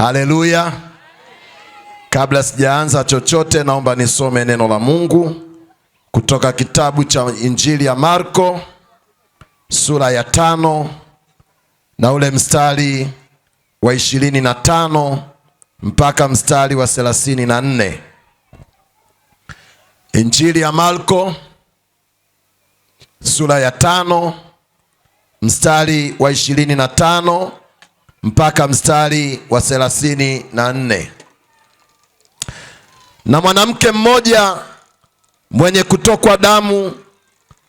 Haleluya. Kabla sijaanza chochote, naomba nisome neno la Mungu kutoka kitabu cha Injili ya Marko sura ya 5 na ule mstari wa 25 mpaka mstari wa 34. Injili ya Marko sura ya 5 mstari wa 25 mpaka mstari wa 34. Na mwanamke mmoja mwenye kutokwa damu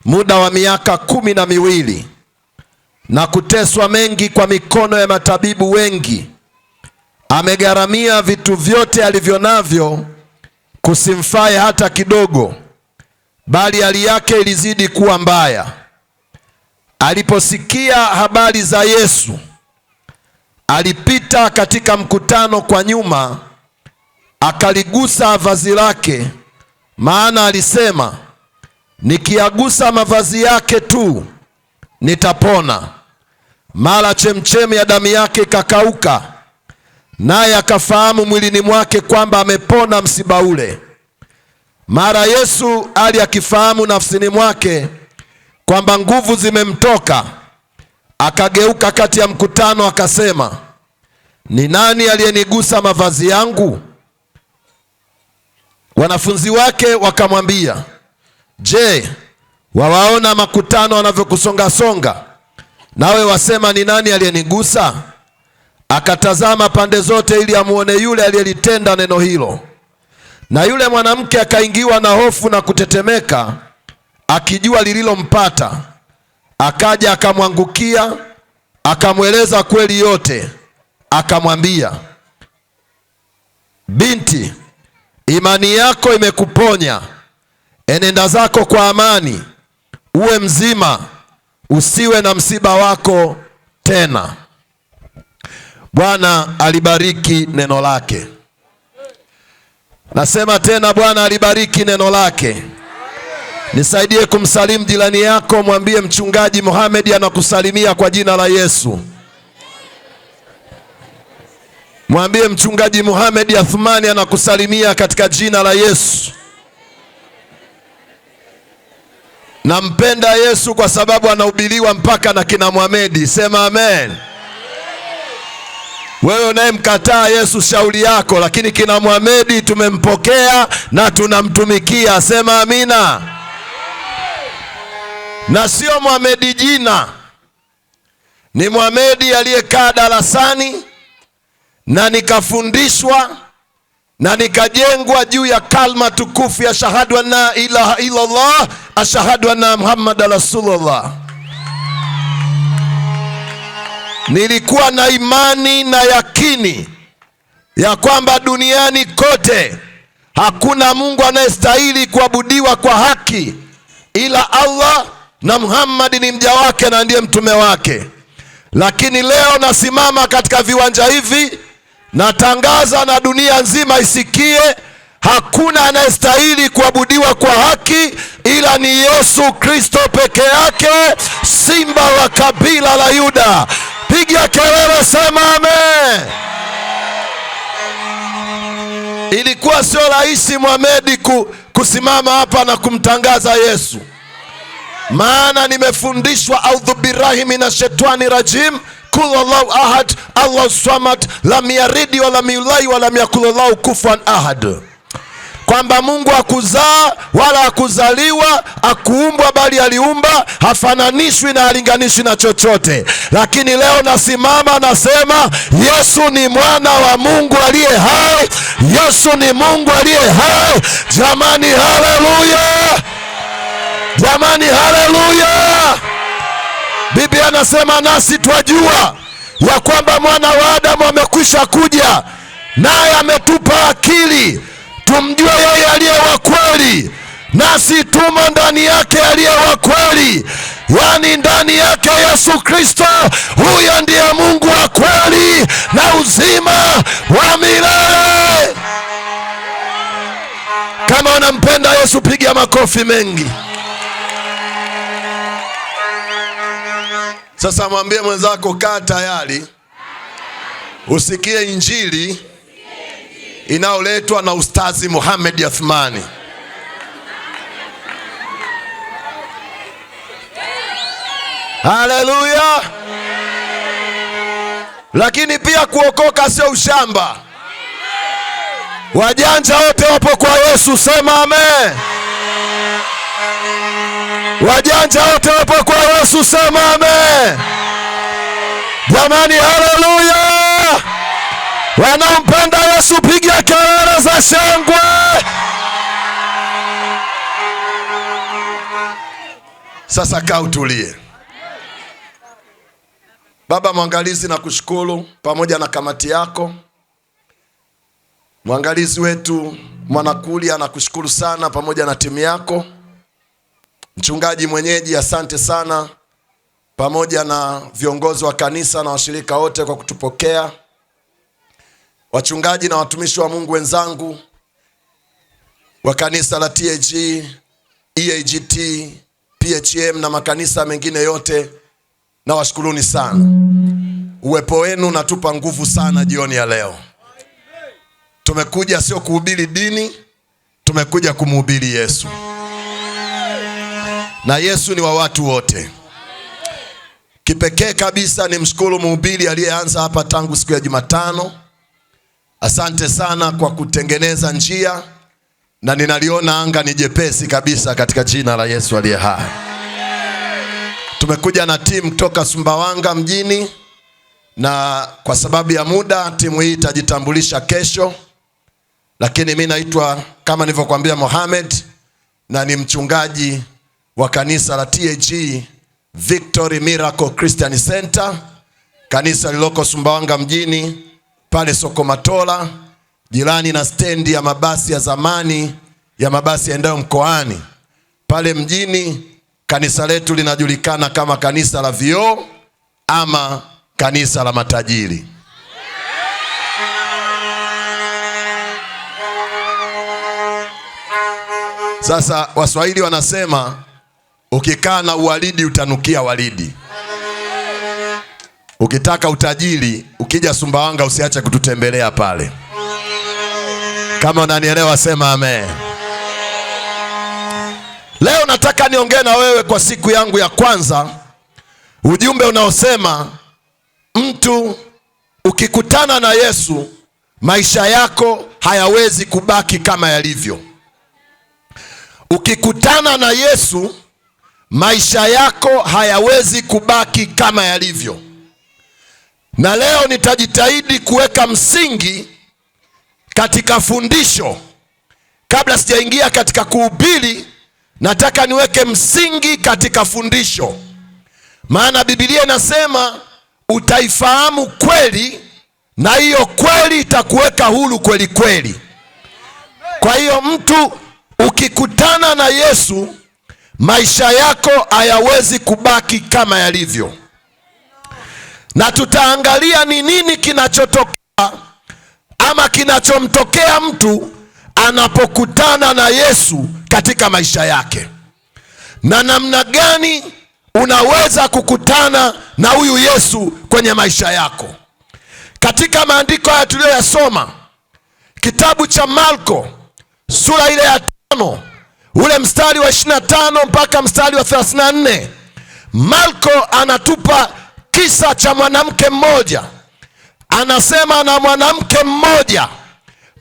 muda wa miaka 12 na kuteswa mengi kwa mikono ya matabibu wengi, amegharamia vitu vyote alivyo navyo, kusimfae hata kidogo, bali hali yake ilizidi kuwa mbaya. Aliposikia habari za Yesu, alipita katika mkutano kwa nyuma, akaligusa vazi lake, maana alisema, nikiagusa mavazi yake tu nitapona. Mara chemchemi ya damu yake ikakauka, naye akafahamu mwilini mwake kwamba amepona msiba ule. Mara Yesu akifahamu nafsini mwake kwamba nguvu zimemtoka, akageuka kati ya mkutano akasema, ni nani aliyenigusa mavazi yangu? Wanafunzi wake wakamwambia, je, wawaona makutano wanavyokusonga-songa, nawe wasema ni nani aliyenigusa? Akatazama pande zote ili amuone yule aliyelitenda neno hilo. Na yule mwanamke akaingiwa na hofu na kutetemeka, akijua lililompata. Akaja akamwangukia, akamweleza kweli yote. Akamwambia, binti, imani yako imekuponya, enenda zako kwa amani, uwe mzima, usiwe na msiba wako tena. Bwana alibariki neno lake. Nasema tena, Bwana alibariki neno lake. Nisaidie kumsalimu jirani yako, mwambie mchungaji Mohamed anakusalimia kwa jina la Yesu. Mwambie mchungaji Mohamed Athmani anakusalimia katika jina la Yesu. Nampenda Yesu kwa sababu anahubiriwa mpaka na kina Mohamed. Sema amen. Wewe unayemkataa Yesu shauri yako, lakini kina Mohamed tumempokea na tunamtumikia. Sema amina. Na sio Mohamed jina, ni Mohamed aliyekaa darasani na nikafundishwa na nikajengwa juu ya kalma tukufu ya shahadu anna ilaha illallah, ashhadu anna Muhammad rasulullah. Nilikuwa na imani na yakini ya kwamba duniani kote hakuna Mungu anayestahili kuabudiwa kwa haki ila Allah, na Muhammad ni mja wake na ndiye mtume wake. Lakini leo nasimama katika viwanja hivi, natangaza na dunia nzima isikie, hakuna anayestahili kuabudiwa kwa haki ila ni Yesu Kristo peke yake, simba wa kabila la Yuda. Piga kelele, sema amen. Ilikuwa sio rahisi Mohamed kusimama hapa na kumtangaza Yesu, maana nimefundishwa audhu billahi minashaitani rajim, kul Allahu ahad, Allahu samad, lam yalid wa lam yulad wa lam yakul lahu kufuwan ahad, kwamba Mungu hakuzaa wala hakuzaliwa, hakuumbwa bali aliumba, hafananishwi na halinganishwi na chochote. Lakini leo nasimama nasema, Yesu ni mwana wa Mungu aliye hai. Yesu ni Mungu aliye hai. Jamani, haleluya! Jamani, haleluya! Biblia anasema, nasi twajua ya kwamba mwana wa Adamu amekwisha kuja, naye ametupa akili tumjue yeye aliye wa kweli, nasi tumo ndani yake aliye wa kweli, yani ndani yake Yesu Kristo. Huyo ndiye Mungu wa kweli na uzima wa milele. Kama unampenda Yesu, piga makofi mengi. Sasa mwambie mwenzako, kaa tayari Usikie injili inayoletwa na Ustazi Mohamed Athmani. Haleluya! Lakini pia kuokoka sio ushamba. Wajanja wote wapo kwa Yesu, sema amen. Wajanja wote wapo kwa Yesu, sema amen. Jamani, haleluya! Wanaompenda Yesu piga kelele za shangwe. Sasa kaa utulie. Baba mwangalizi, na kushukuru pamoja na kamati yako. Mwangalizi wetu Mwanakulia, na kushukuru sana pamoja na timu yako. Mchungaji mwenyeji, asante sana, pamoja na viongozi wa kanisa na washirika wote kwa kutupokea. Wachungaji na watumishi wa Mungu wenzangu wa kanisa la TAG, EAGT, PHM na makanisa mengine yote, na washukuruni sana. Uwepo wenu natupa nguvu sana jioni ya leo. Tumekuja sio kuhubiri dini, tumekuja kumhubiri Yesu. Na Yesu ni wa watu wote. Kipekee kabisa ni mshukuru mhubiri aliyeanza hapa tangu siku ya Jumatano. Asante sana kwa kutengeneza njia, na ninaliona anga ni jepesi kabisa katika jina la Yesu aliye hai. Tumekuja na timu kutoka Sumbawanga mjini, na kwa sababu ya muda timu hii itajitambulisha kesho. Lakini mimi naitwa kama nilivyokuambia Mohamed, na ni mchungaji wa kanisa la TAG Victory Miracle Christian Center, kanisa liloko Sumbawanga mjini pale Sokomatola, jirani na stendi ya mabasi ya zamani ya mabasi yaendayo mkoani. Pale mjini kanisa letu linajulikana kama kanisa la vioo ama kanisa la matajiri. Sasa Waswahili wanasema ukikaa na uwalidi utanukia walidi. Ukitaka utajiri, ukija Sumbawanga usiache kututembelea pale. Kama unanielewa sema amen. Leo nataka niongee na wewe kwa siku yangu ya kwanza, ujumbe unaosema mtu ukikutana na Yesu maisha yako hayawezi kubaki kama yalivyo. Ukikutana na Yesu maisha yako hayawezi kubaki kama yalivyo. Na leo nitajitahidi kuweka msingi katika fundisho. Kabla sijaingia katika kuhubiri, nataka niweke msingi katika fundisho. Maana Biblia inasema utaifahamu kweli, na hiyo kweli itakuweka huru kweli kweli. Kwa hiyo mtu ukikutana na Yesu maisha yako hayawezi kubaki kama yalivyo. Na tutaangalia ni nini kinachotokea ama kinachomtokea mtu anapokutana na Yesu katika maisha yake, na namna gani unaweza kukutana na huyu Yesu kwenye maisha yako. Katika maandiko haya tuliyoyasoma, kitabu cha Marko sura ile ya 5 ule mstari wa 25 mpaka mstari wa 34, Marko anatupa kisa cha mwanamke mmoja. Anasema na mwanamke mmoja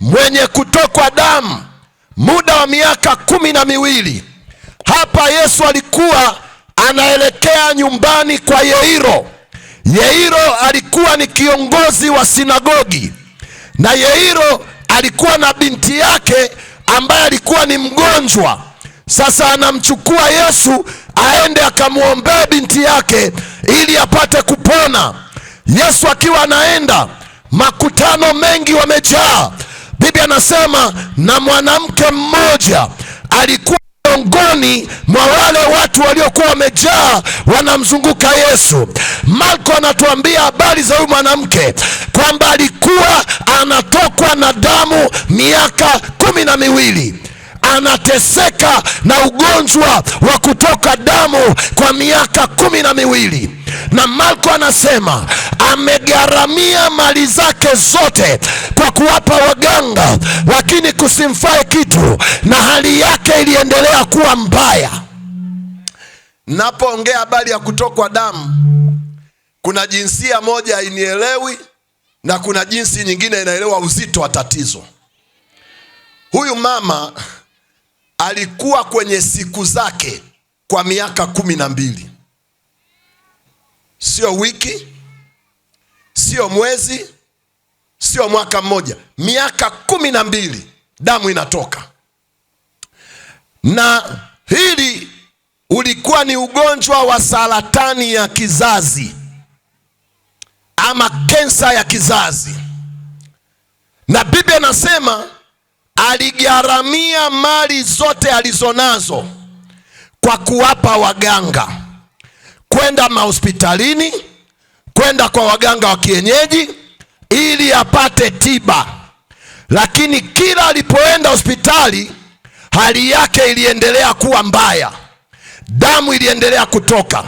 mwenye kutokwa damu muda wa miaka 12. Hapa Yesu alikuwa anaelekea nyumbani kwa Yairo. Yairo alikuwa ni kiongozi wa sinagogi, na Yairo alikuwa na binti yake ambaye alikuwa ni mgonjwa. Sasa anamchukua Yesu aende akamwombea binti yake ili apate kupona. Yesu akiwa anaenda, makutano mengi wamejaa. Biblia anasema na mwanamke mmoja alikuwa miongoni mwa wale watu waliokuwa wamejaa wanamzunguka Yesu. Marko anatuambia habari za huyu mwanamke kwamba alikuwa anatokwa na damu miaka 12. Anateseka na ugonjwa wa kutoka damu kwa miaka 12. Na Marko anasema amegharamia mali zake zote kwa kuwapa waganga, lakini kusimfae kitu, na hali yake iliendelea kuwa mbaya. Napoongea habari ya kutokwa damu, kuna jinsia moja hainielewi na kuna jinsi nyingine inaelewa uzito wa tatizo. Huyu mama alikuwa kwenye siku zake kwa miaka 12. Sio wiki, sio mwezi, sio mwaka mmoja, miaka 12 damu inatoka. Na hili ulikuwa ni ugonjwa wa saratani ya kizazi ama kensa ya kizazi. Na Biblia inasema aligharamia mali zote alizonazo kwa kuwapa waganga, kwenda mahospitalini, kwenda kwa waganga wa kienyeji ili apate tiba. Lakini kila alipoenda hospitali hali yake iliendelea kuwa mbaya, damu iliendelea kutoka.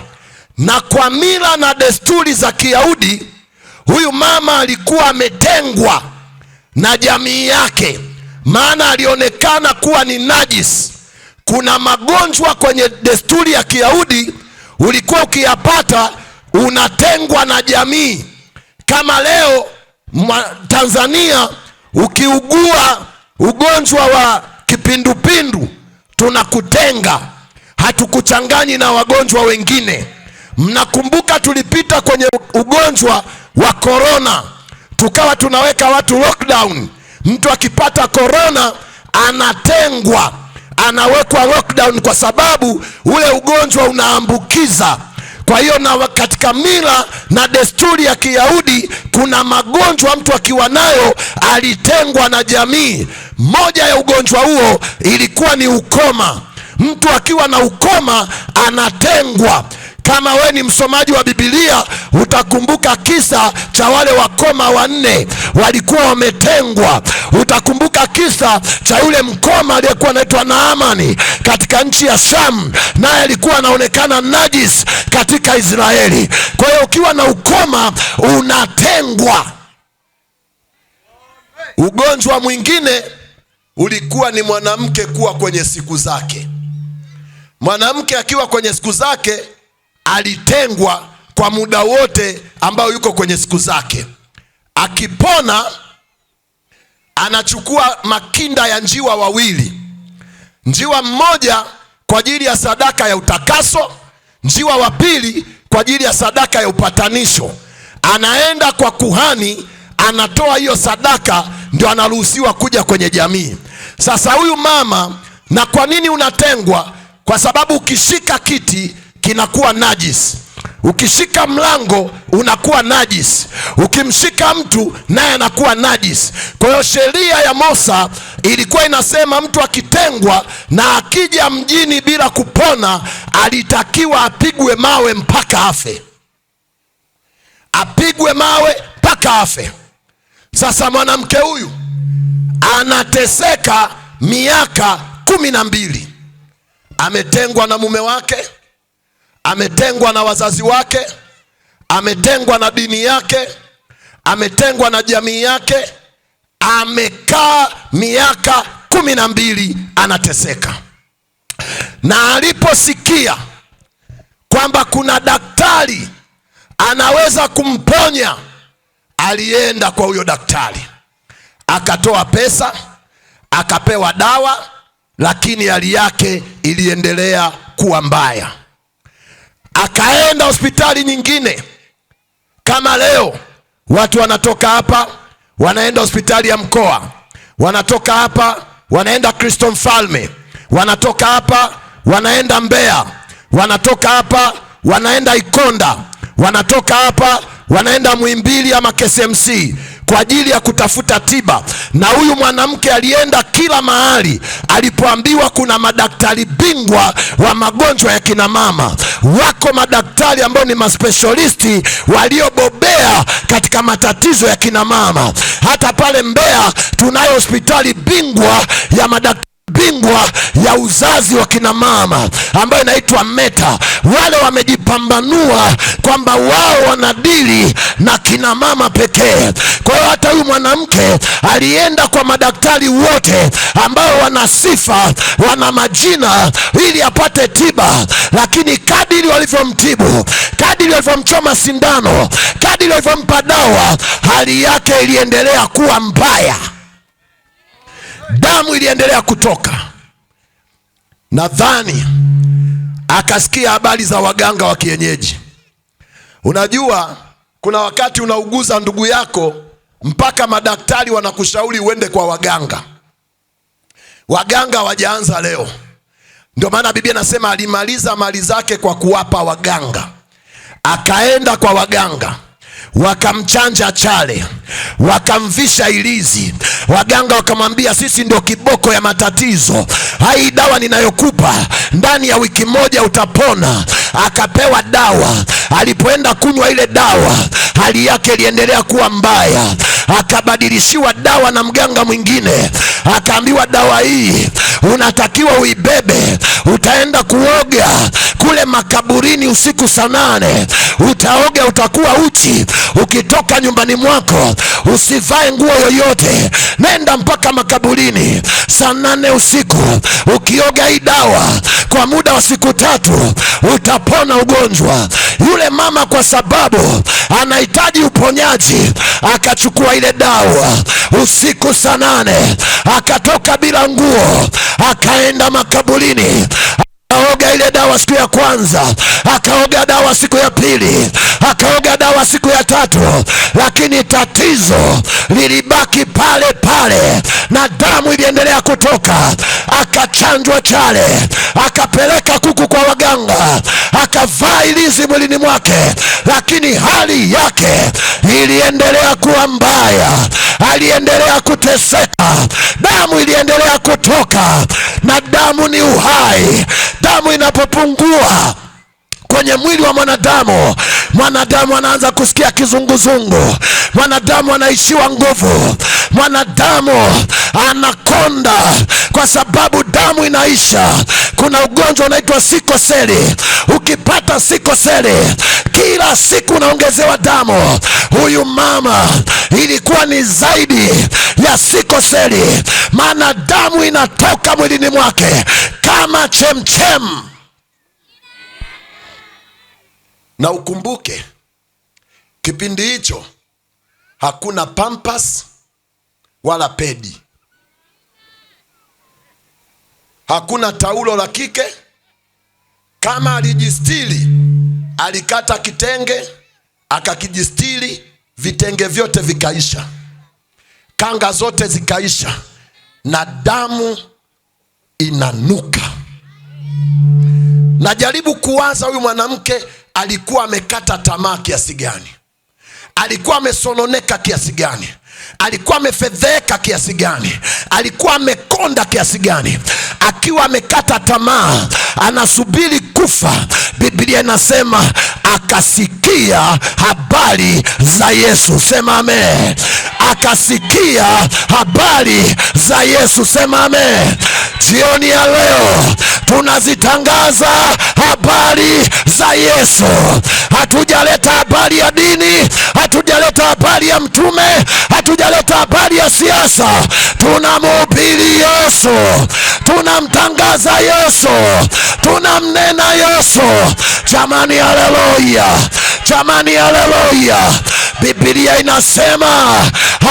Na kwa mila na desturi za Kiyahudi, huyu mama alikuwa ametengwa na jamii yake, maana alionekana kuwa ni najis. Kuna magonjwa kwenye desturi ya Kiyahudi ulikuwa ukiyapata unatengwa na jamii. Kama leo Tanzania ukiugua ugonjwa wa kipindupindu tunakutenga, hatukuchanganyi na wagonjwa wengine. Mnakumbuka tulipita kwenye ugonjwa wa corona, tukawa tunaweka watu lockdown. Mtu akipata corona anatengwa, anawekwa lockdown kwa sababu ule ugonjwa unaambukiza. Kwa hiyo na katika mila na desturi ya Kiyahudi kuna magonjwa mtu akiwa nayo alitengwa na jamii. Moja ya ugonjwa huo ilikuwa ni ukoma. Mtu akiwa na ukoma anatengwa. Kama we ni msomaji wa Biblia utakumbuka kisa cha wale wakoma 4 walikuwa wametengwa. Utakumbuka kisa cha yule mkoma aliyekuwa anaitwa Naamani katika nchi ya Sham, naye alikuwa anaonekana najis katika Israeli. Kwa hiyo ukiwa na ukoma unatengwa. Ugonjwa mwingine ulikuwa ni mwanamke kuwa kwenye siku zake. Mwanamke akiwa kwenye siku zake alitengwa kwa muda wote ambao yuko kwenye siku zake. Akipona anachukua makinda ya njiwa 2. Njiwa mmoja kwa ajili ya sadaka ya utakaso, njiwa wa pili kwa ajili ya sadaka ya upatanisho. Anaenda kwa kuhani, anatoa hiyo sadaka, ndio anaruhusiwa kuja kwenye jamii. Sasa huyu mama, na kwa nini unatengwa? Kwa sababu ukishika kiti kinakuwa najis, ukishika mlango unakuwa najis, ukimshika mtu naye anakuwa najis. Kwa hiyo sheria ya Musa ilikuwa inasema mtu akitengwa na akija mjini bila kupona alitakiwa apigwe mawe mpaka afe, apigwe mawe mpaka afe. Sasa mwanamke huyu anateseka miaka 12. Ametengwa na mume wake, ametengwa na wazazi wake, ametengwa na dini yake, ametengwa na jamii yake. Amekaa miaka 12 anateseka. Na aliposikia kwamba kuna daktari anaweza kumponya, alienda kwa huyo daktari, akatoa pesa, akapewa dawa, lakini hali yake iliendelea kuwa mbaya. Akaenda hospitali nyingine. Kama leo watu wanatoka hapa wanaenda hospitali ya mkoa, wanatoka hapa wanaenda Kristo Mfalme, wanatoka hapa wanaenda Mbeya, wanatoka hapa wanaenda Ikonda, wanatoka hapa wanaenda Muhimbili ama KCMC kwa ajili ya kutafuta tiba. Na huyu mwanamke alienda kila mahali alipoambiwa kuna madaktari bingwa wa magonjwa ya kina mama. Wako madaktari ambao ni maspecialisti waliobobea katika matatizo ya kina mama. Hata pale Mbeya tunayo hospitali bingwa ya madaktari bingwa ya uzazi wa kina mama ambayo inaitwa Meta. Wale wamejipambanua kwamba wao wanadili na kina mama pekee. Kwa hiyo hata huyu mwanamke alienda kwa madaktari wote ambao wana sifa, wana majina, ili apate tiba, lakini kadiri walivyomtibu, kadiri walivyomchoma sindano, kadiri walivyompa dawa, hali yake iliendelea kuwa mbaya. Damu iliendelea kutoka. Nadhani akasikia habari za waganga wa kienyeji. Unajua kuna wakati unauguza ndugu yako mpaka madaktari wanakushauri uende kwa waganga. Waganga hawajaanza leo. Ndio maana Biblia inasema alimaliza mali zake kwa kuwapa waganga. Akaenda kwa waganga, wakamchanja chale, wakamvisha ilizi. Waganga wakamwambia, sisi ndio kiboko ya matatizo, hii dawa ninayokupa ndani ya wiki moja utapona. Akapewa dawa. Alipoenda kunywa ile dawa, hali yake iliendelea kuwa mbaya. Akabadilishiwa dawa na mganga mwingine, akaambiwa, dawa hii unatakiwa uibebe, utaenda kuoga kule makaburini usiku saa 8. Utaoga, utakuwa uchi. Ukitoka nyumbani mwako usivae nguo yoyote, nenda mpaka makaburini saa 8 usiku. Ukioga hii dawa kwa muda wa siku 3 utapona ugonjwa. Yule mama kwa sababu anahitaji uponyaji, akachukua ile dawa usiku saa 8, akatoka bila nguo, akaenda makaburini. Akaoga ile dawa siku ya kwanza, akaoga dawa siku ya pili, akaoga dawa siku ya 3, lakini tatizo lilibaki pale pale na damu iliendelea kutoka. Akachanjwa chale, akapeleka kuku kwa waganga, akavaa ilizi mwilini mwake, lakini hali yake iliendelea kuwa mbaya. Aliendelea kuteseka, damu iliendelea kutoka, na damu ni uhai. Damu inapopungua kwenye mwili wa mwanadamu, mwanadamu anaanza kusikia kizunguzungu, mwanadamu anaishiwa nguvu, mwanadamu anakonda kwa sababu damu inaisha. Kuna ugonjwa unaitwa sikoseli. Ukipata sikoseli, kila siku unaongezewa damu. Huyu mama ilikuwa ni zaidi ya sikoseli, maana damu inatoka mwilini mwake kama chemchem. Na ukumbuke kipindi hicho hakuna pampas wala pedi, hakuna taulo la kike. Kama alijistiri, alikata kitenge akakijistiri, vitenge vyote vikaisha, kanga zote zikaisha, na damu inanuka. Najaribu kuwaza huyu mwanamke alikuwa amekata tamaa kiasi gani, alikuwa amesononeka kiasi gani, alikuwa amefedheka kiasi gani, alikuwa amekonda kiasi gani. Akiwa amekata tamaa, anasubiri kufa, Biblia inasema akasikia habari za Yesu. Sema amen. Akasikia habari za Yesu. Sema amen. Jioni ya leo tunazitangaza habari za Yesu. Hatujaleta habari ya dini, hatujaleta habari ya mtume, hatujaleta habari ya siasa. Tunamhubiri Yesu, tunamtangaza Yesu, tunamnena Yesu. Jamani, haleluya! Jamani, haleluya! Biblia inasema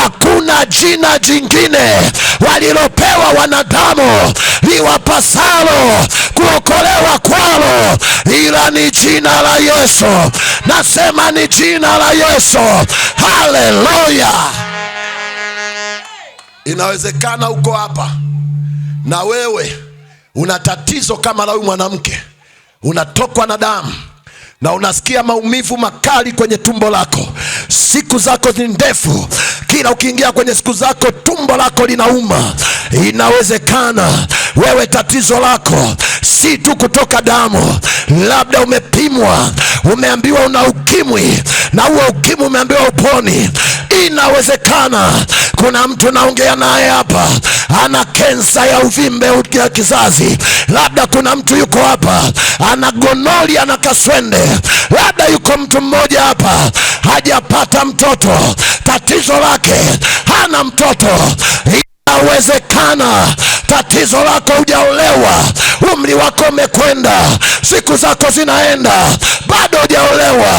hakuna jina jingine walilopewa wanadamu liwapasalo kuokolewa kwalo ila ni jina la Yesu. Nasema ni jina la Yesu. Haleluya! Inawezekana uko hapa na wewe una tatizo kama la huyu mwanamke, unatokwa na damu na unasikia maumivu makali kwenye tumbo lako. Siku zako ni ndefu, kila ukiingia kwenye siku zako tumbo lako linauma. Inawezekana wewe tatizo lako si tu kutoka damu, labda umepimwa, umeambiwa una ukimwi, na huo ukimwi umeambiwa uponi. Inawezekana kuna mtu naongea naye hapa ana kensa ya uvimbe ya kizazi. Labda kuna mtu yuko hapa ana gonoli, ana kaswende. Labda yuko mtu mmoja hapa hajapata mtoto, tatizo lake hana mtoto. Inawezekana tatizo lako hujaolewa, umri wako umekwenda, siku zako zinaenda, bado hujaolewa.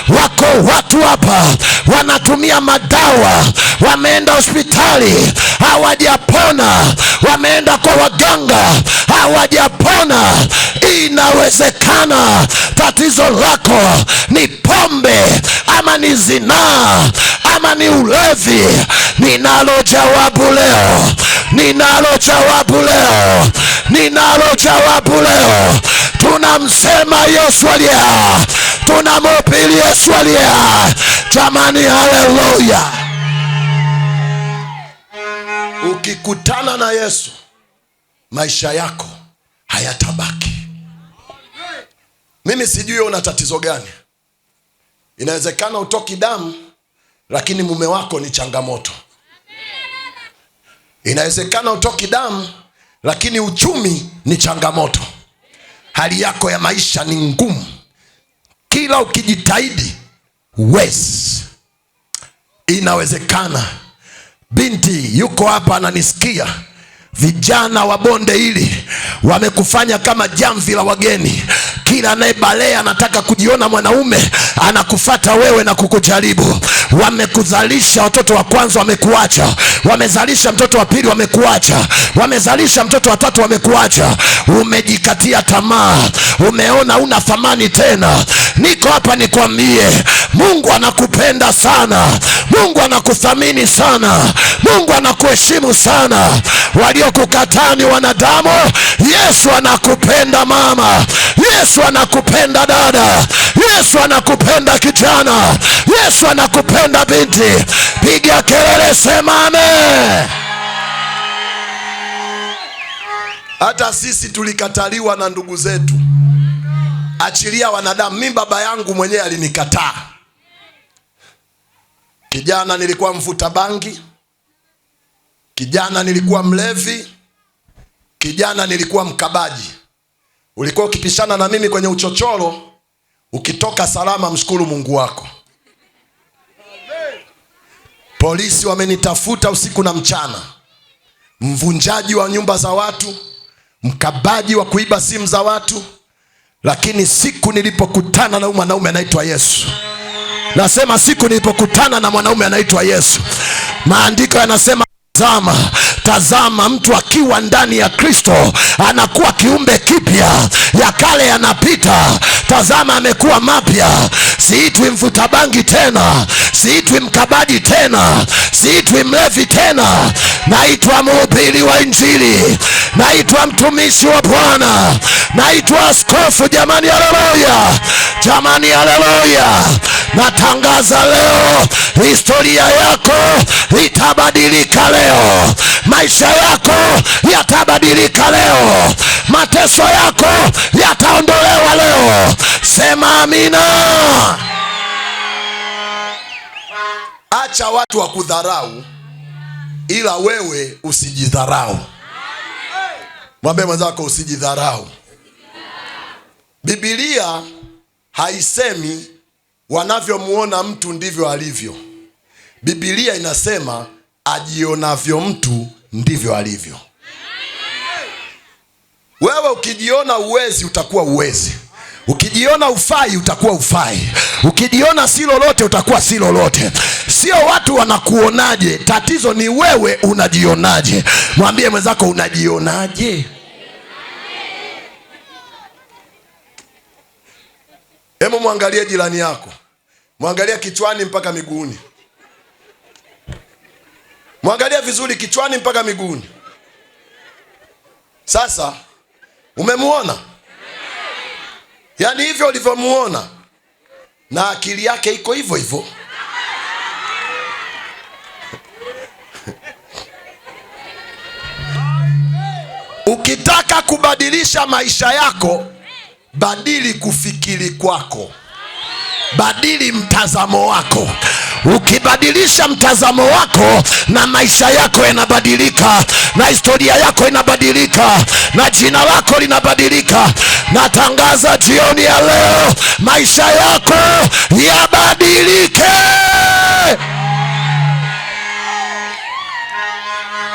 Wako watu hapa wanatumia madawa, wameenda hospitali hawajapona, wameenda kwa waganga hawajapona. Inawezekana tatizo lako ni pombe, ama ni zinaa, ama ni ulevi. Ninalo jawabu leo, ninalo jawabu leo, ninalo jawabu leo. Tunamsema Yesu aliye hai, tunamhubiri Yesu aliye hai. Jamani, haleluya! Ukikutana na Yesu, maisha yako hayatabaki. Mimi sijui una tatizo gani. Inawezekana utoki damu, lakini mume wako ni changamoto. Inawezekana utoki damu, lakini uchumi ni changamoto. Hali yako ya maisha ni ngumu, kila ukijitahidi huwezi. Inawezekana binti yuko hapa ananisikia, vijana wa bonde hili wamekufanya kama jamvi la wageni. Kila anayebalea anataka kujiona mwanaume anakufata wewe na kukujaribu. Wamekuzalisha watoto wa kwanza wamekuacha, wamezalisha mtoto wa pili wamekuacha, wamezalisha mtoto wa tatu wamekuacha. Umejikatia tamaa, umeona una thamani tena. Niko hapa nikwambie, Mungu anakupenda sana, Mungu anakuthamini sana, Mungu anakuheshimu sana. Waliokukataa ni wanadamu. Yesu anakupenda mama, Yesu anakupenda dada, Yesu anakupenda kijana, Yesu anakupenda binti. Piga kelele, sema amen. Hata sisi tulikataliwa na ndugu zetu, achilia wanadamu. Mimi baba yangu mwenyewe alinikataa. Kijana nilikuwa mvuta bangi, kijana nilikuwa mlevi, kijana nilikuwa mkabaji. Ulikuwa ukipishana na mimi kwenye uchochoro, ukitoka salama mshukuru Mungu wako. Polisi wamenitafuta usiku na mchana, mvunjaji wa nyumba za watu, mkabaji wa kuiba simu za watu. Lakini siku nilipokutana na mwanaume anaitwa Yesu, nasema siku nilipokutana na mwanaume anaitwa Yesu, maandiko yanasema tazama mtu akiwa ndani ya Kristo anakuwa kiumbe kipya, ya kale yanapita, tazama amekuwa mapya. Siitwi mvuta bangi tena, siitwi mkabaji tena, siitwi mlevi tena. Naitwa mhubiri wa Injili, naitwa mtumishi wa Bwana, naitwa askofu. Jamani, haleluya! Jamani, haleluya! Natangaza leo, historia yako itabadilika leo, maisha yako yatabadilika leo, mateso yako yataondolewa leo. Sema amina. Acha watu wa kudharau, ila wewe usijidharau. Mwambie mwenzako usijidharau. Biblia haisemi wanavyomuona mtu ndivyo alivyo. Biblia inasema ajionavyo mtu ndivyo alivyo. Wewe ukijiona uwezi utakuwa uwezi, ukijiona ufai utakuwa ufai, ukijiona si lolote utakuwa si lolote. Sio watu wanakuonaje, tatizo ni wewe unajionaje. Mwambie mwenzako unajionaje. Hebu muangalie jirani yako, muangalie kichwani mpaka miguuni. Muangalie vizuri kichwani mpaka miguuni. Sasa umemuona? Yaani hivyo ulivyomuona, na akili yake iko hivyo hivyo. Ukitaka kubadilisha maisha yako, badili kufikiri kwako, badili mtazamo wako. Ukibadilisha mtazamo wako, na maisha yako yanabadilika, na historia yako inabadilika, na jina lako linabadilika. Natangaza jioni ya leo, maisha yako yabadilike.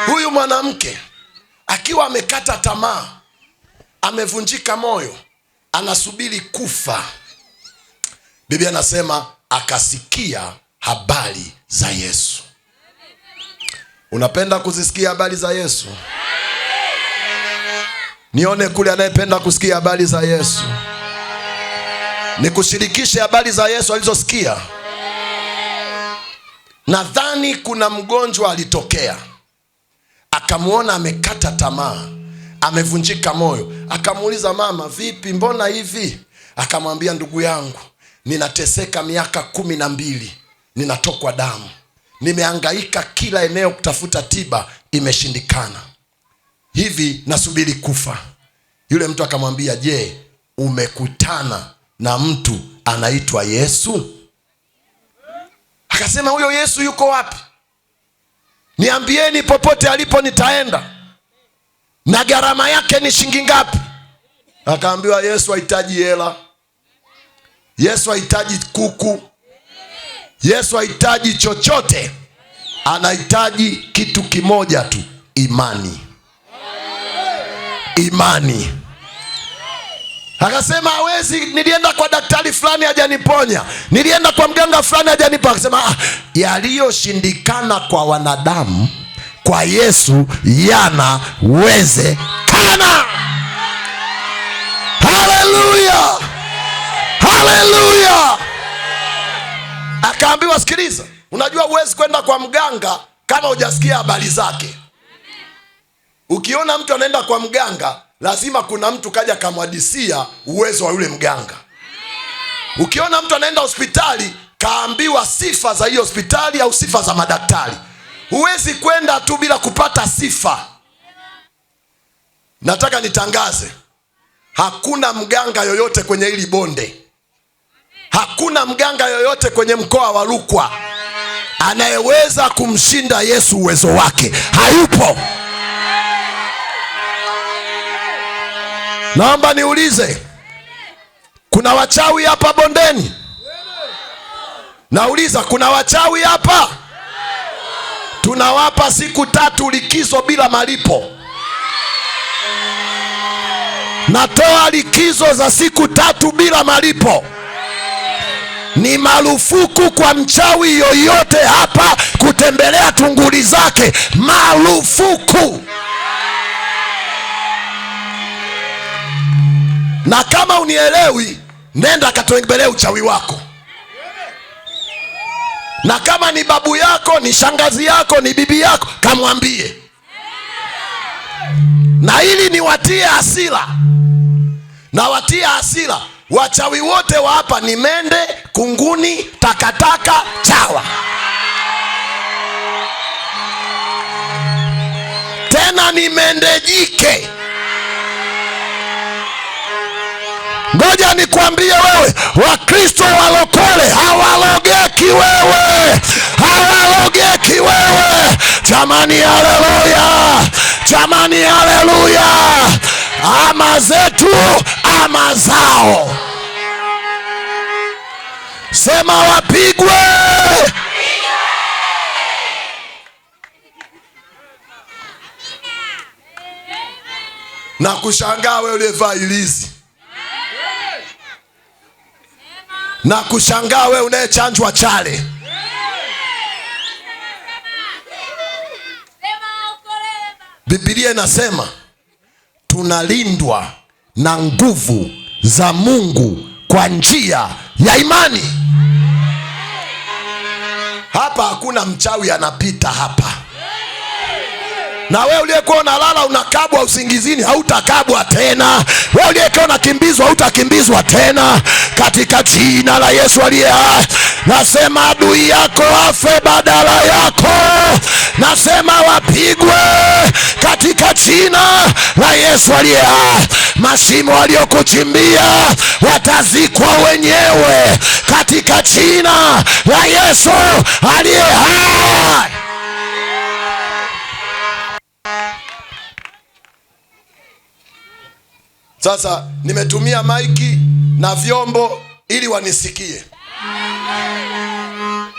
Huyu mwanamke akiwa amekata tamaa, amevunjika moyo, anasubiri kufa, Biblia anasema akasikia habari za Yesu. Unapenda kuzisikia habari za Yesu? Nione kule anayependa kusikia habari za Yesu. Nikushirikishe habari za Yesu alizosikia. Nadhani kuna mgonjwa alitokea, akamuona amekata tamaa, amevunjika moyo, akamuuliza, mama vipi, mbona hivi? Akamwambia, ndugu yangu, ninateseka miaka 12, ninatokwa damu, nimehangaika kila eneo kutafuta tiba, imeshindikana, hivi nasubiri kufa. Yule mtu akamwambia, je, umekutana na mtu anaitwa Yesu? Akasema, huyo Yesu yuko wapi? Niambieni, popote alipo nitaenda, na gharama yake ni shilingi ngapi? Akaambiwa, Yesu hahitaji hela, Yesu hahitaji kuku, Yesu hahitaji chochote, anahitaji kitu kimoja tu, imani. Imani. Akasema, hawezi, nilienda kwa daktari fulani hajaniponya, nilienda kwa mganga fulani hajanipa. Akasema, yaliyoshindikana kwa wanadamu, kwa Yesu yanawezekana. Haleluya, haleluya. Akaambiwa, sikiliza, unajua huwezi kwenda kwa mganga kama hujasikia habari zake. Ukiona mtu anaenda kwa mganga, lazima kuna mtu kaja kamwadisia uwezo wa yule mganga. Ukiona mtu anaenda hospitali, kaambiwa sifa za hiyo hospitali au sifa za madaktari. Huwezi kwenda tu bila kupata sifa. Nataka nitangaze, hakuna mganga yoyote kwenye hili bonde, hakuna mganga yoyote kwenye mkoa wa Rukwa anayeweza kumshinda Yesu uwezo wake. Hayupo. Naomba niulize, kuna wachawi hapa bondeni? Nauliza, kuna wachawi hapa? Tunawapa siku 3 likizo bila malipo. Natoa likizo za siku 3 bila malipo. Ni marufuku kwa mchawi yoyote hapa kutembelea tunguli zake. Marufuku. Na kama unielewi, nenda katembelee uchawi wako. Na kama ni babu yako, ni shangazi yako, ni bibi yako, kamwambie. Na ili niwatie hasira, na watie hasira wachawi wote wa hapa, ni mende, kunguni, takataka, chawa. Tena ni mende jike. Ngoja nikwambie wewe, Wakristo walokole hawalogeki wewe, hawalogeki wewe. Jamani, haleluya, jamani, haleluya. Ama zetu ama zao. Sema wapigwe. Na kushangaa wewe uliyevaa ilizi, na kushangaa wewe unayechanjwa chale. Biblia inasema tunalindwa na nguvu za Mungu kwa njia ya imani. Hapa hakuna mchawi anapita hapa. Na wewe uliyekuwa unalala unakabwa usingizini, hautakabwa tena. Wewe uliyekuwa unakimbizwa, hautakimbizwa tena, katika jina la Yesu aliye hai. Nasema adui yako afe badala yako. Nasema wapigwe katika jina la Yesu aliye hai. Mashimo waliokuchimbia watazikwa wenyewe katika jina la Yesu aliye hai. Sasa nimetumia maiki na vyombo ili wanisikie,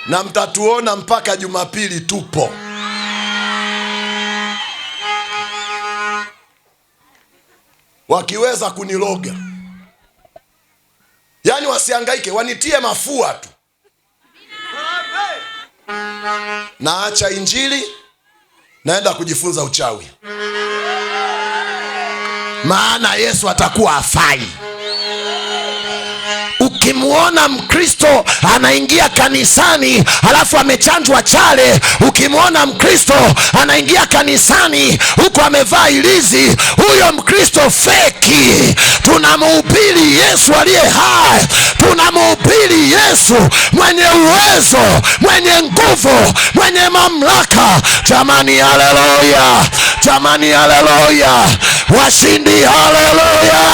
na mtatuona mpaka Jumapili tupo. Wakiweza kuniloga, yani wasihangaike, wanitie mafua tu. Naacha injili, naenda kujifunza uchawi, maana Yesu atakuwa afai. Ukimwona Mkristo anaingia kanisani halafu amechanjwa chale, ukimwona Mkristo anaingia kanisani huku amevaa ilizi, huyo Mkristo feki. Tunamhubiri Yesu aliye hai, tunamhubiri Yesu mwenye uwezo, mwenye nguvu, mwenye mamlaka. Jamani, haleluya! Jamani, haleluya! Washindi, haleluya!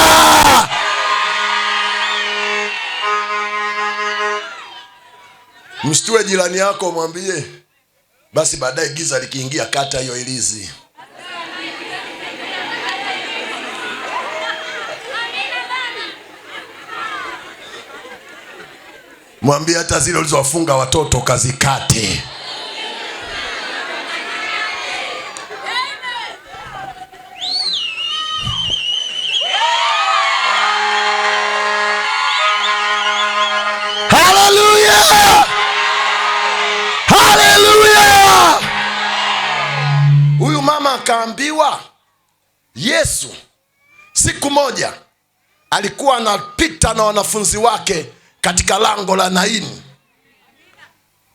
Mshtue jirani yako, mwambie basi baadaye giza likiingia, kata hiyo ilizi. Mwambie hata zile ulizowafunga watoto kazikate. Huyu mama akaambiwa, Yesu siku moja alikuwa anapita na wanafunzi wake katika lango la Naini.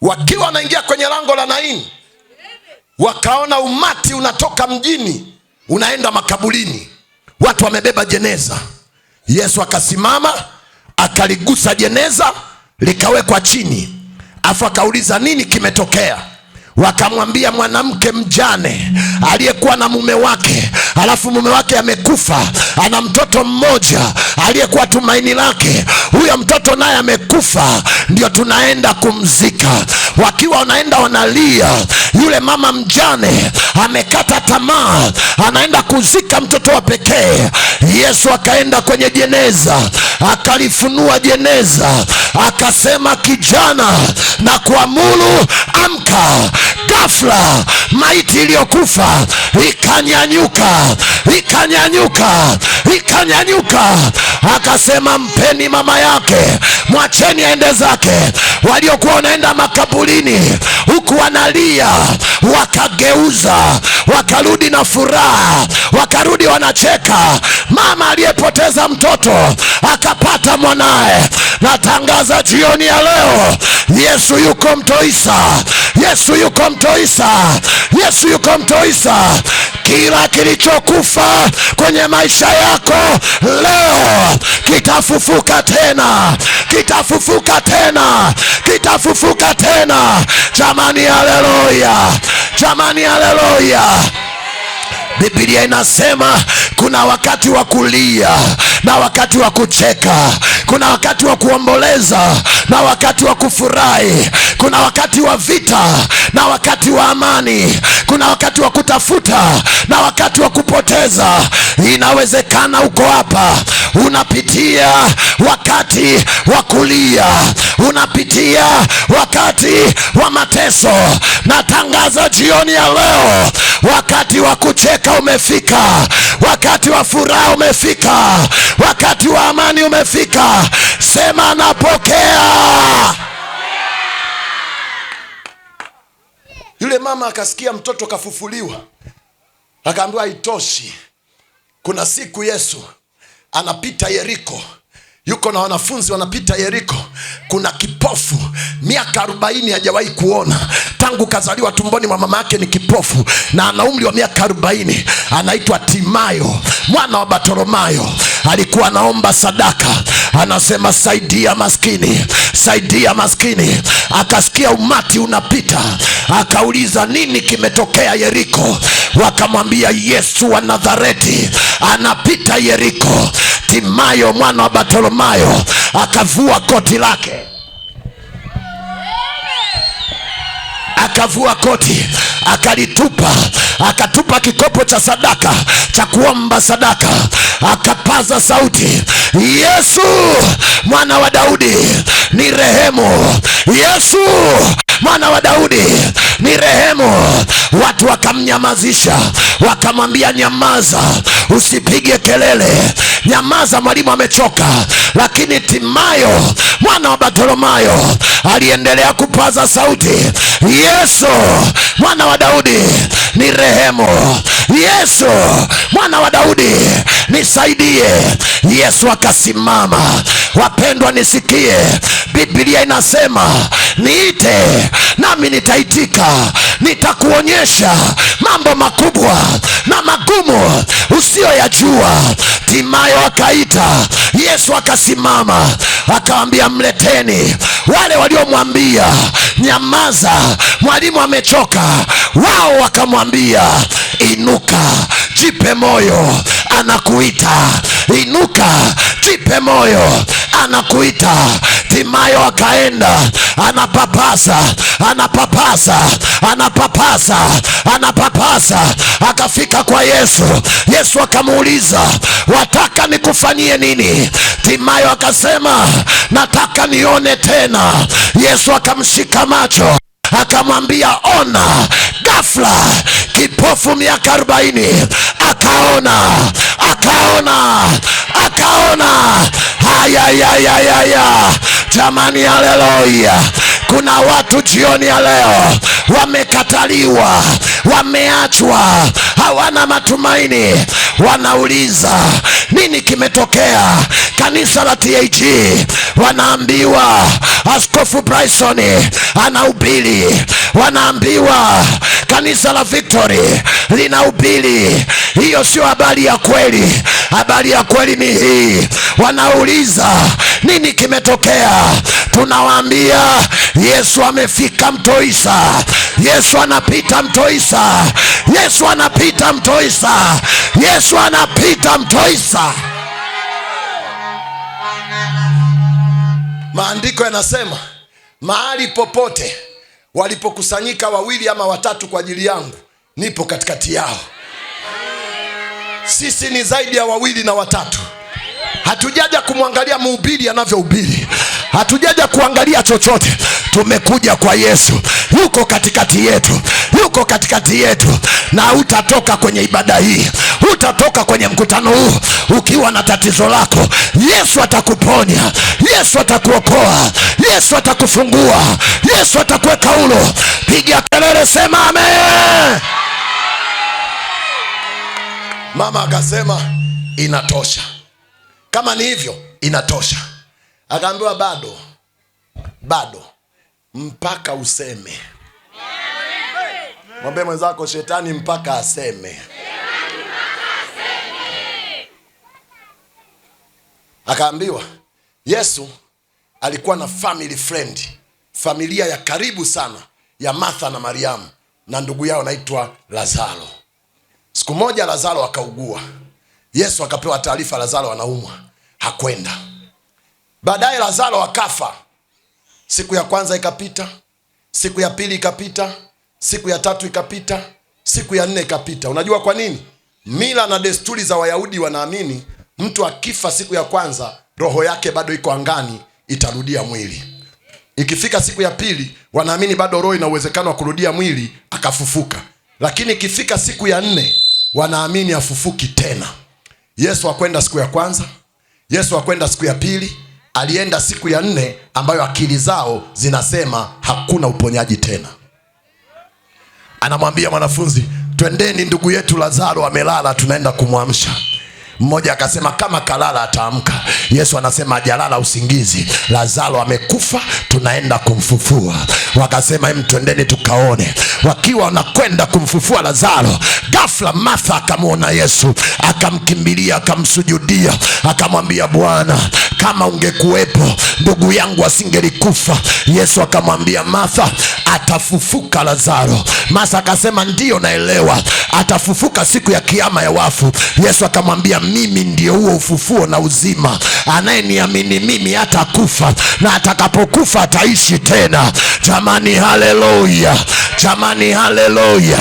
Wakiwa wanaingia kwenye lango la Naini, wakaona umati unatoka mjini unaenda makaburini, watu wamebeba jeneza. Yesu akasimama, akaligusa jeneza, likawekwa chini, afu akauliza, nini kimetokea? Wakamwambia, mwanamke mjane aliyekuwa na mume wake, alafu mume wake amekufa, ana mtoto mmoja aliyekuwa tumaini lake, huyo mtoto naye amekufa, ndio tunaenda kumzika. Wakiwa wanaenda wanalia, yule mama mjane amekata tamaa, anaenda kuzika mtoto wa pekee. Yesu akaenda kwenye jeneza, akalifunua jeneza, akasema, kijana, na kuamuru amka. Ghafla maiti iliyokufa ikanyanyuka, ikanyanyuka, ikanyanyuka. Akasema, mpeni mama yake, mwacheni aende zake. Waliokuwa wanaenda makaburini huku wanalia wakageuza, wakarudi na furaha, wakarudi wanacheka. Mama aliyepoteza mtoto akapata mwanae. Natangaza jioni ya leo, Yesu yuko Mtoisa, Yesu yuko Mtoisa, Yesu yuko Mtoisa. Kila kilichokufa kwenye maisha yako leo kitafufuka tena, kitafufuka tena, kitafufuka tena. Jamani, haleluya! Jamani, haleluya! Biblia inasema kuna wakati wa kulia na wakati wa kucheka, kuna wakati wa kuomboleza na wakati wa kufurahi, kuna wakati wa vita na wakati wa amani, kuna wakati wa kutafuta na wakati wa kupoteza. Inawezekana uko hapa unapitia wakati wa kulia, unapitia wakati wa mateso. Natangaza jioni ya leo, wakati wa kucheka umefika, wakati wa furaha umefika, wakati wa amani umefika. Sema napokea. Yule mama akasikia mtoto kafufuliwa, akaambiwa haitoshi. Kuna siku Yesu anapita Yeriko, yuko na wanafunzi wanapita Yeriko. Kuna kipofu miaka 40 hajawahi kuona, tangu kazaliwa tumboni mwa mama yake ni kipofu, na ana umri wa miaka 40. Anaitwa Timayo mwana wa Bartolomayo. Alikuwa anaomba sadaka, anasema, saidia maskini, saidia maskini. Akasikia umati unapita, akauliza, nini kimetokea Yeriko? wakamwambia Yesu wa Nazareti anapita Yeriko. Timayo mwana wa Bartholomayo akavua koti lake, akavua koti akalitupa, akatupa kikopo cha sadaka cha kuomba sadaka, akapaza sauti, Yesu mwana wa Daudi ni rehemu, Yesu mwana wa Daudi ni rehemu. Watu wakamnyamazisha, wakamwambia nyamaza, usipige kelele, nyamaza, mwalimu amechoka. Lakini Timayo mwana wa Bartholomayo aliendelea kupaza sauti, Yesu mwana wa Daudi ni rehemu, Yesu mwana wa Daudi nisaidie. Yesu akasimama. Wapendwa nisikie, Biblia inasema niite nami nitaitika, nitakuonyesha mambo makubwa na magumu usiyoyajua. Timayo akaita, Yesu akasimama, akawaambia mleteni. Wale waliomwambia nyamaza, mwalimu amechoka, wao wakamwambia inuka, jipe moyo, anakuita. Inuka, jipe moyo, anakuita. Timayo akaenda, anapapasa, anapapasa, anapapasa, anapapasa, akafika kwa Yesu. Yesu akamuuliza, wataka nikufanyie nini? Timayo akasema, nataka nione tena. Yesu akamshika macho, akamwambia ona. Ghafla kipofu miaka 40 akaona, akaona, akaona. Haya, jamani, haleluya. Kuna watu jioni ya leo wamekataliwa, wameachwa, hawana matumaini. Wanauliza nini kimetokea? Kanisa la TAG wanaambiwa Askofu Bryson anahubiri, wanaambiwa kanisa la Victory linahubiri. Hiyo sio habari ya kweli. Habari ya kweli ni hii. Wanauliza nini kimetokea? Tunawaambia Yesu amefika Mto Isa. Yesu anapita Mto Isa. Yesu anapita Mto Isa. Yesu anapita Mto Isa. Maandiko yanasema mahali popote walipokusanyika 2 ama 3 kwa ajili yangu, nipo katikati yao. Sisi ni zaidi ya 2 na 3. Hatujaja kumwangalia mhubiri anavyohubiri, hatujaja kuangalia chochote. Tumekuja kwa Yesu. Yuko katikati yetu, yuko katikati yetu. Na utatoka kwenye ibada hii, utatoka kwenye mkutano huu ukiwa na tatizo lako. Yesu atakuponya, Yesu atakuokoa, Yesu atakufungua, Yesu atakuweka huru. Piga kelele, sema amen. Mama akasema inatosha. Kama ni hivyo inatosha. Akaambiwa bado mpaka useme. Mwambie mwenzako, shetani mpaka aseme. Akaambiwa Yesu alikuwa na family friend, familia ya karibu sana ya Martha na Mariamu na ndugu yao naitwa Lazaro. Siku moja Lazaro akaugua. Yesu akapewa taarifa Lazaro anaumwa. Hakwenda. Baadaye Lazaro akafa. Siku ya kwanza ikapita, siku ya pili ikapita, siku ya 3 ikapita, siku ya 4 ikapita. Unajua kwa nini? Mila na desturi za Wayahudi wanaamini mtu akifa siku ya kwanza, roho yake bado iko angani, itarudia mwili. Ikifika siku ya pili, wanaamini bado roho ina uwezekano wa kurudia mwili, akafufuka. Lakini ikifika siku ya 4, wanaamini afufuki tena. Yesu hakwenda siku ya kwanza, Yesu hakwenda siku ya pili, alienda siku ya 4 ambayo akili zao zinasema hakuna uponyaji tena. Anamwambia mwanafunzi, twendeni, ndugu yetu Lazaro amelala, tunaenda kumwamsha. Mmoja akasema kama kalala ataamka. Yesu anasema hajalala usingizi, Lazaro amekufa, tunaenda kumfufua. Wakasema twendeni tukaone. Wakiwa wanakwenda kumfufua Lazaro, ghafla Martha akamwona Yesu, akamkimbilia, akamsujudia, akamwambia Bwana, kama ungekuwepo ndugu yangu asingelikufa. Yesu akamwambia Martha, atafufuka Lazaro. Martha akasema ndio naelewa, atafufuka siku ya kiyama ya wafu. Yesu akamwambia mimi ndio huo ufufuo na uzima, anayeniamini mimi hatakufa, na atakapokufa ataishi tena. Jamani, haleluya! Jamani, haleluya!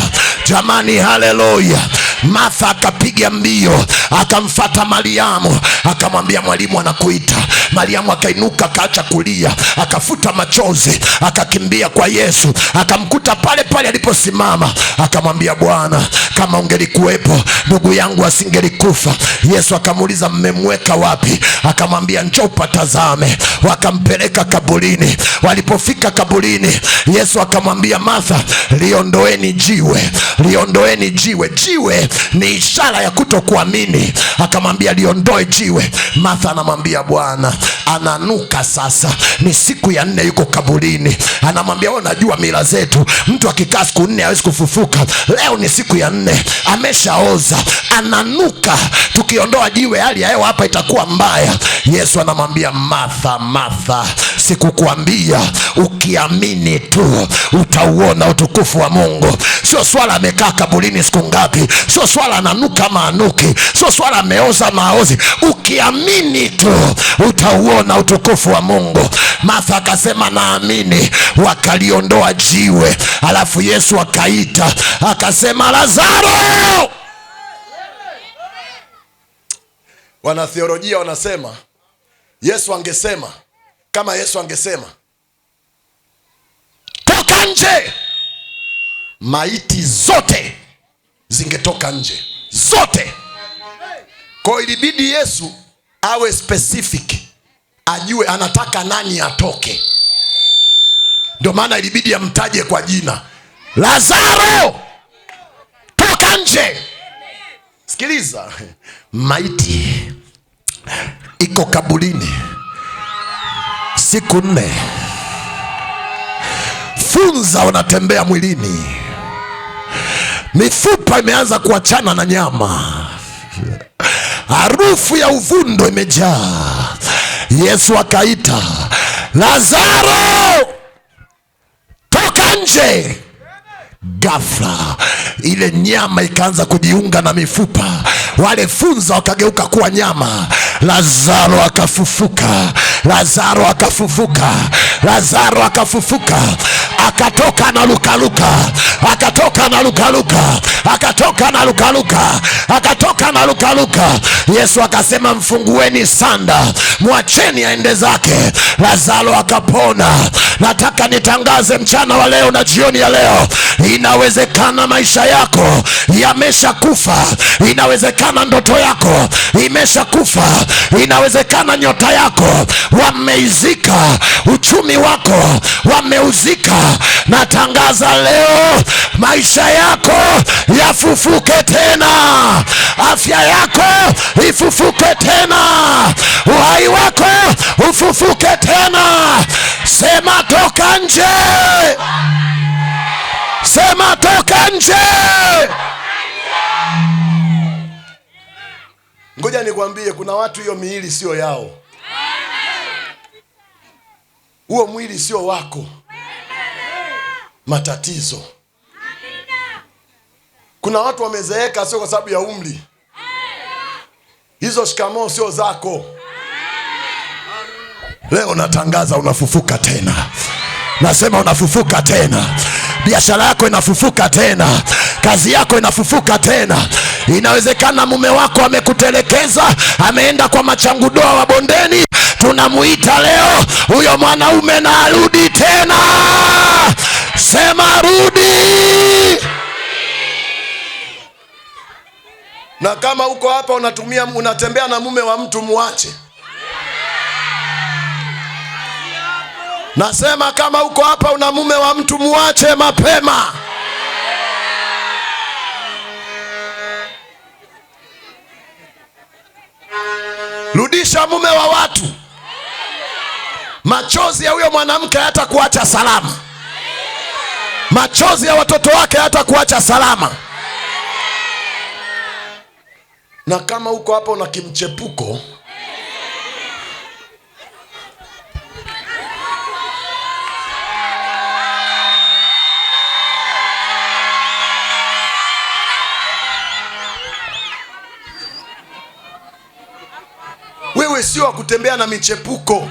Jamani, haleluya! Martha akapiga mbio akamfata Mariamu, akamwambia mwalimu anakuita. Mariamu akainuka, akaacha kulia, akafuta machozi, akakimbia kwa Yesu, akamkuta pale pale aliposimama, akamwambia Bwana, kama ungelikuwepo ndugu yangu asingelikufa. Yesu akamuuliza mmemweka wapi? Akamwambia njoo patazame. Wakampeleka kaburini. Walipofika kaburini, Yesu akamwambia Martha, liondoeni jiwe, liondoeni jiwe. Jiwe ni ishara ya kutokuamini. Akamwambia liondoe jiwe. Martha anamwambia Bwana, ananuka sasa, ni siku ya 4 yuko kaburini. Anamwambia wewe unajua mila zetu, mtu akikaa siku 4 hawezi kufufuka. Leo ni siku ya 4, ameshaoza, ananuka. Tukiondoa jiwe hali ya hewa hapa itakuwa mbaya. Yesu anamwambia Martha, Martha, sikukuambia ukiamini tu utauona utukufu wa Mungu? Sio swala amekaa kaburini siku ngapi, sio swala ananuka ama anuki, sio swala ameoza ama aozi. Ukiamini tu utauona utukufu wa Mungu. Martha akasema naamini. Wakaliondoa jiwe, alafu Yesu akaita akasema Lazaro. Wanatheolojia wanasema Yesu angesema, kama Yesu angesema toka nje, maiti zote zingetoka nje zote. Kwa ilibidi Yesu awe specific, ajue anataka nani atoke. Ndio maana ilibidi amtaje kwa jina, Lazaro toka nje. Sikiliza, maiti iko kaburini siku 4, funza wanatembea mwilini, mifupa imeanza kuachana na nyama, harufu ya uvundo imejaa. Yesu akaita Lazaro toka nje. Ghafla ile nyama ikaanza kujiunga na mifupa, wale funza wakageuka kuwa nyama. Lazaro akafufuka, Lazaro akafufuka, Lazaro akafufuka. Akatoka na lukaluka, akatoka na lukaluka, akatoka na lukaluka, akatoka na lukaluka. Yesu akasema mfungueni sanda, mwacheni aende zake. Lazaro akapona. Nataka nitangaze mchana wa leo na jioni ya leo, inawezekana maisha yako yamesha kufa, inawezekana ndoto yako imesha kufa, inawezekana nyota yako wameizika, uchumi wako wameuzika. Natangaza leo maisha yako yafufuke tena, afya yako ifufuke tena, uhai wako ufufuke tena. Sema toka nje, sema toka nje. Ngoja nikwambie, kuna watu hiyo miili sio yao, huo mwili sio wako. Matatizo. Kuna watu wamezeeka sio kwa sababu ya umri. Hizo shikamoo sio zako. Leo natangaza unafufuka tena. Nasema unafufuka tena. Biashara yako inafufuka tena, kazi yako inafufuka tena. Inawezekana mume wako amekutelekeza, ameenda kwa machangudoa wa bondeni. Tunamuita leo huyo mwanaume na arudi tena. Sema rudi. Na kama uko hapa unatembea na mume wa mtu, muache. Nasema kama uko hapa una mume wa mtu, muache mapema. Rudisha mume wa watu. Machozi ya huyo mwanamke hatakuacha salama. Machozi ya watoto wake hatakuacha salama. Na kama uko hapa una kimchepuko, sio wa kutembea na michepuko.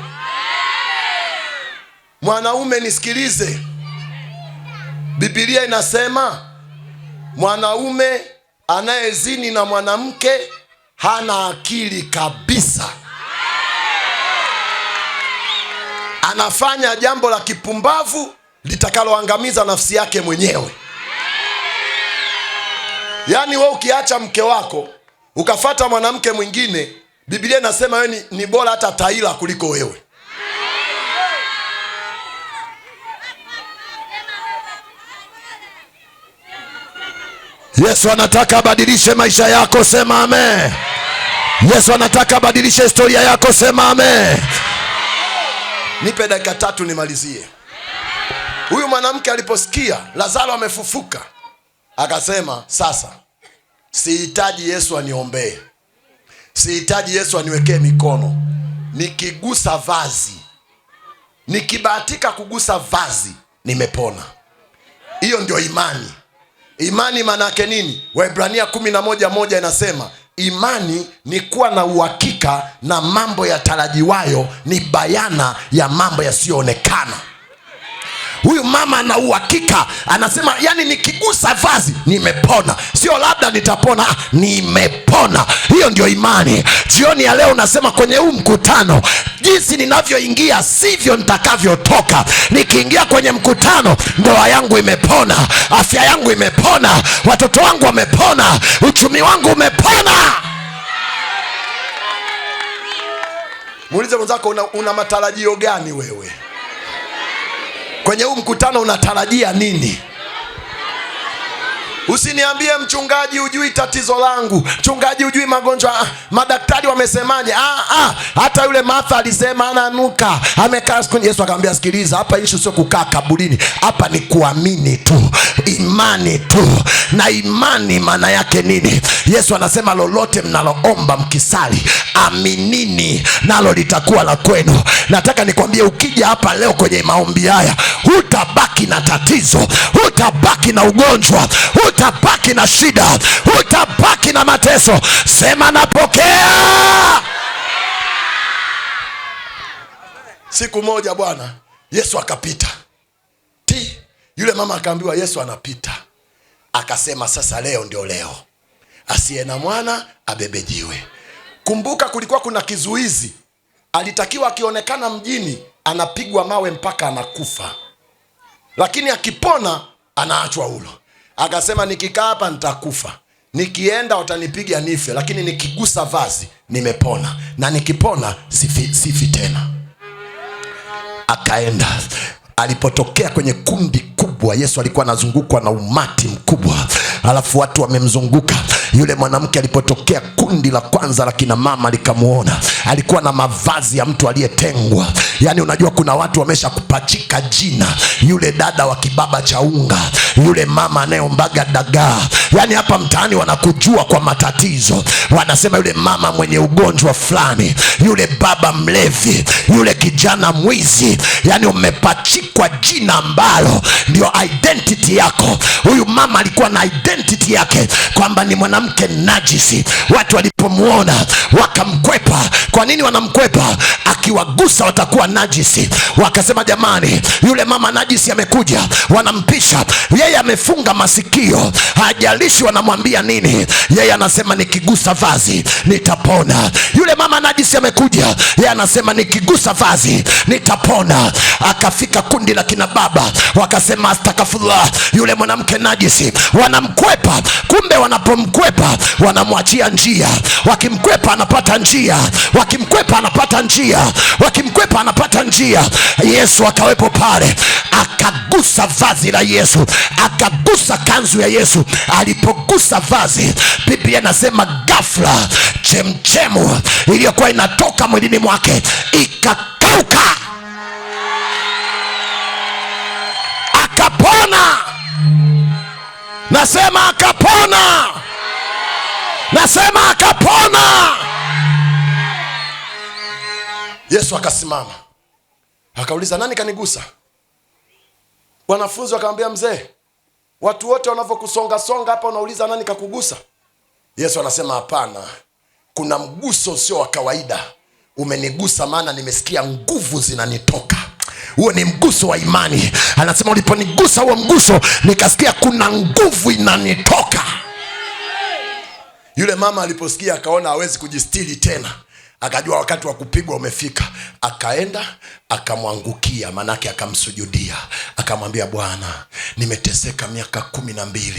Mwanaume, nisikilize, Biblia inasema mwanaume anayezini na mwanamke hana akili kabisa. Anafanya jambo la kipumbavu litakaloangamiza nafsi yake mwenyewe. Yaani wewe ukiacha mke wako ukafata mwanamke mwingine, Biblia inasema wewe ni bora hata taila kuliko wewe. Yesu anataka abadilishe maisha yako, sema amen. Yesu anataka abadilishe historia yako, sema amen. Nipe dakika 3 nimalizie. Huyu mwanamke aliposikia Lazaro amefufuka, akasema sasa sihitaji Yesu aniombee, sihitaji Yesu aniwekee mikono. Nikigusa vazi, nikibahatika kugusa vazi, nimepona. Hiyo ndio imani. Imani maana yake nini? Waebrania 11:1 inasema imani ni kuwa na uhakika na mambo yatarajiwayo, ni bayana ya mambo yasiyoonekana. Huyu mama ana uhakika, anasema yani nikigusa vazi nimepona. Sio labda nitapona, nimepona. Hiyo ndio imani. Jioni ya leo nasema kwenye huu mkutano, jinsi ninavyoingia sivyo nitakavyotoka. Nikiingia kwenye mkutano, ndoa yangu imepona, afya yangu imepona, watoto wangu wamepona, uchumi wangu umepona. Muulize mwenzako, una matarajio gani wewe? Kwenye huu mkutano unatarajia nini? Usiniambie mchungaji hujui tatizo langu, mchungaji hujui magonjwa, madaktari wamesemaje? Hata yule Martha alisema ananuka, amekaa siku. Yesu akamwambia sikiliza, hapa issue sio kukaa kaburini, hapa ni kuamini tu, imani tu. Na imani maana yake nini? Yesu anasema lolote mnaloomba mkisali, aminini nalo litakuwa la kwenu. Nataka nikwambie, ukija hapa leo kwenye maombi haya, hutabaki na tatizo, hutabaki na ugonjwa, hutabaki na shida, hutabaki na mateso. Sema napokea. Siku moja Bwana Yesu akapita. Yule mama akaambiwa Yesu anapita. Akasema sasa leo ndio leo, asiye na mwana abebe jiwe. Kumbuka kulikuwa kuna kizuizi. Alitakiwa akionekana mjini anapigwa mawe mpaka anakufa, lakini akipona anaachwa huru. Akasema nikikaa hapa nitakufa, nikienda watanipiga nife, lakini nikigusa vazi nimepona, na nikipona sifi tena. Akaenda. Alipotokea kwenye kundi kubwa, Yesu alikuwa anazungukwa na umati mkubwa, alafu watu wamemzunguka. Yule mwanamke alipotokea, kundi la kwanza la kina mama likamuona, alikuwa na mavazi ya mtu aliyetengwa. Yani unajua kuna watu wamesha kupachika jina, yule dada wa kibaba cha unga, yule mama anayeombaga dagaa. Yani hapa mtaani wanakujua kwa matatizo, wanasema yule mama mwenye ugonjwa fulani, yule baba mlevi, yule kijana mwizi. Yani umepachikwa jina ambalo ndio identity yako. Huyu mama alikuwa na identity yake kwamba ni mwanamke najisi. Watu walipomuona wakamkwepa. Kwa nini wanamkwepa? Akiwagusa watakuwa najisi. Wakasema jamani, yule mama najisi amekuja. Wanampisha. Yeye amefunga masikio, hajalishi wanamwambia nini, yeye anasema nikigusa vazi nitapona. Yule mama najisi amekuja, yeye anasema nikigusa vazi nitapona. Akafika kundi la kina baba, wakasema astaghfirullah, yule mwanamke najisi. Wanamkwepa. Kumbe wanapomkwepa wanamwachia njia. Wakimkwepa anapata njia, wakimkwepa anapata njia, wakimkwepa anapata njia. Yesu akawepo pale, akagusa vazi la Yesu, akagusa kanzu ya Yesu. Alipogusa vazi, Biblia inasema ghafla chemchemu iliyokuwa inatoka mwilini mwake ikakauka, akapona. Nasema akapona, nasema akapona. Yesu akasimama akauliza, nani kanigusa? Wanafunzi wakamwambia, mzee, watu wote wanavyokusonga songa hapa unauliza nani kakugusa? Yesu anasema hapana, kuna mguso usio wa kawaida umenigusa, maana nimesikia nguvu zinanitoka. Huo ni mguso wa imani. Anasema uliponigusa huo mguso, nikasikia kuna nguvu inanitoka. Yule mama aliposikia akaona hawezi kujistiri tena, akajua wakati wa kupigwa umefika. Akaenda akamwangukia, manake akamsujudia, akamwambia, Bwana, nimeteseka miaka 12,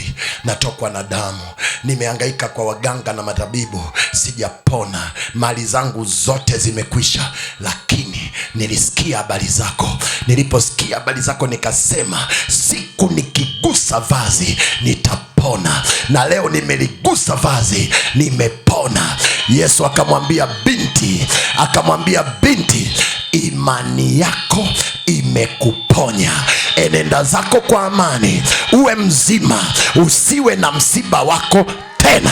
natokwa na damu, nimehangaika kwa waganga na matabibu, sijapona, mali zangu zote zimekwisha, lakini nilisikia habari zako. Niliposikia habari zako nikasema, siku nikigusa vazi nitapona, na leo nimeligusa vazi, nimepona. Yesu akamwambia binti, imani yako imekuponya, enenda zako kwa amani, uwe mzima, usiwe na msiba wako tena.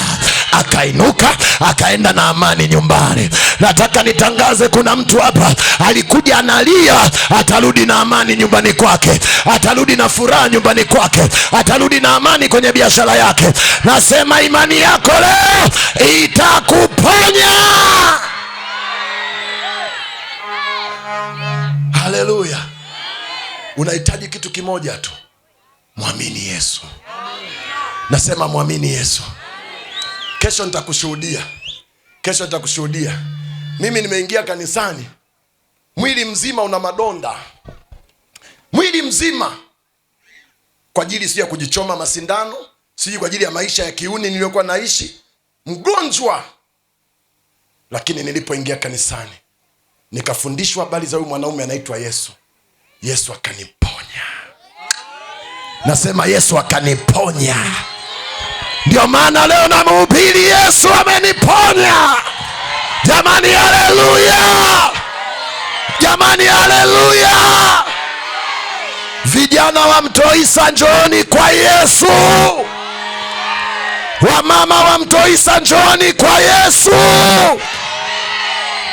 Akainuka akaenda na amani nyumbani. Nataka nitangaze, kuna mtu hapa alikuja analia, atarudi na amani nyumbani kwake, atarudi na furaha nyumbani kwake, atarudi na amani kwenye biashara yake. Nasema imani yako leo itakuponya. Haleluya. Unahitaji kitu kimoja tu, mwamini Yesu. Nasema mwamini Yesu. Kesho nitakushuhudia. Mimi nimeingia kanisani, mwili mzima una madonda, mwili mzima, kwa ajili si ya kujichoma masindano, si kwa ajili ya maisha ya kiuni niliyokuwa naishi, mgonjwa. Lakini nilipoingia kanisani, nikafundishwa habari za huyu mwanaume anaitwa Yesu. Yesu akaniponya. Nasema Yesu akaniponya. Ndio maana leo namhubiri Yesu ameniponya. Jamani, haleluya! Jamani, haleluya! Vijana wa Mtoisa, njooni kwa Yesu. Wamama wa Mtoisa, njooni kwa Yesu.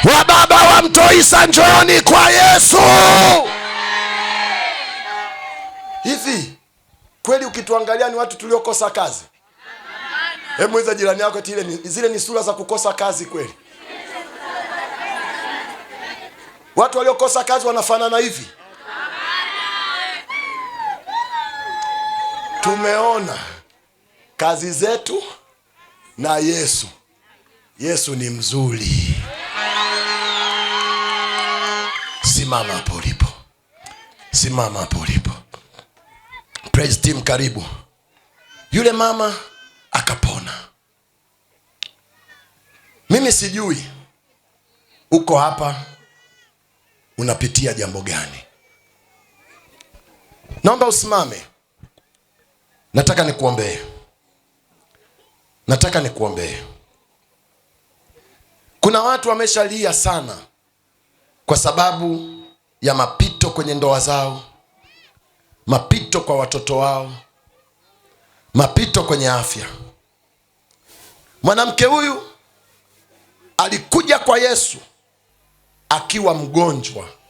Wababa wa Mtoisa, njooni kwa Yesu. Hivi kweli ukituangalia ni watu tuliokosa kazi? Hebu mweza jirani yako, zile ni sura za kukosa kazi kweli? Watu waliokosa kazi wanafanana hivi? Tumeona kazi zetu na Yesu. Yesu ni mzuri. Simama hapo ulipo. Simama hapo ulipo. Praise team, karibu. Yule mama akapona. Mimi sijui uko hapa unapitia jambo gani. Naomba usimame. Nataka nikuombee. Kuna watu wameshalia sana kwa sababu ya mapito kwenye ndoa zao, mapito kwa watoto wao, mapito kwenye afya. Mwanamke huyu alikuja kwa Yesu akiwa mgonjwa